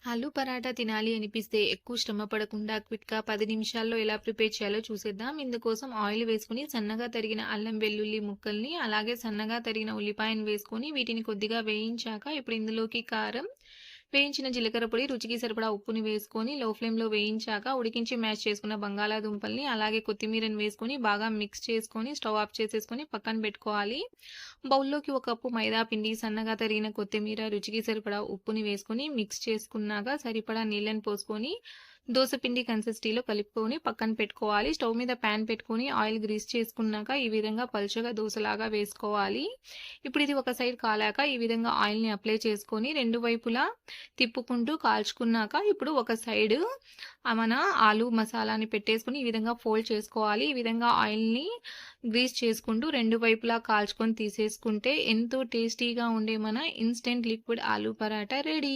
ఆలు పరాటా తినాలి అనిపిస్తే ఎక్కువ శ్రమ పడకుండా క్విక్‌గా 10 నిమిషాల్లో ఎలా ప్రిపేర్ చేయాలో చూసేద్దాం. ఇందుకోసం ఆయిల్ వేసుకొని సన్నగా తరిగిన అల్లం వెల్లుల్లి ముక్కల్ని, అలాగే సన్నగా తరిగిన ఉల్లిపాయను వేసుకొని వీటిని కొద్దిగా వేయించాక ఇప్పుడు ఇందులోకి కారం, వేయించిన జీలకర్ర పొడి, రుచికి సరిపడా ఉప్పుని వేసుకొని లో ఫ్లేమ్‌లో వేయించాక ఉడికించి మ్యాష్ చేసుకున్న బంగాళాదుంపల్ని, అలాగే కొత్తిమీరని వేసుకొని బాగా మిక్స్ చేసుకొని స్టవ్ ఆఫ్ చేసేసుకొని పక్కన పెట్టుకోవాలి. బౌల్‌లోకి ఒక కప్పు మైదా పిండి, సన్నగా తరిగిన కొత్తిమీర, రుచికి సరిపడా ఉప్పుని వేసుకొని మిక్స్ చేసుకున్నాక సరిపడా నీళ్ళని పోసుకొని దోస పిండి కన్సిస్టెన్సీలో కలుపుకొని పక్కన పెట్టుకోవాలి. స్టవ్ మీద పాన్ పెట్టుకొని ఆయిల్ గ్రీస్ చేసుకున్నాక ఈ విధంగా పలుచగా దోసలాగా వేసుకోవాలి. ఇప్పుడు ఇది ఒక సైడ్ కాలాక ఈ విధంగా ఆయిల్‌ని అప్లై చేసుకొని రెండు వైపులా తిప్పుకుంటూ కాల్చుకున్నాక ఇప్పుడు ఒక సైడు మన ఆలు మసాలాని పెట్టేసుకొని ఈ విధంగా ఫోల్డ్ చేసుకోవాలి. ఈ విధంగా ఆయిల్‌ని గ్రీస్ చేసుకుంటూ రెండు వైపులా కాల్చుకొని తీసేసుకుంటే ఎంతో టేస్టీగా ఉండే మన ఇన్‌స్టంట్ లిక్విడ్ ఆలు పరాటా రెడీ.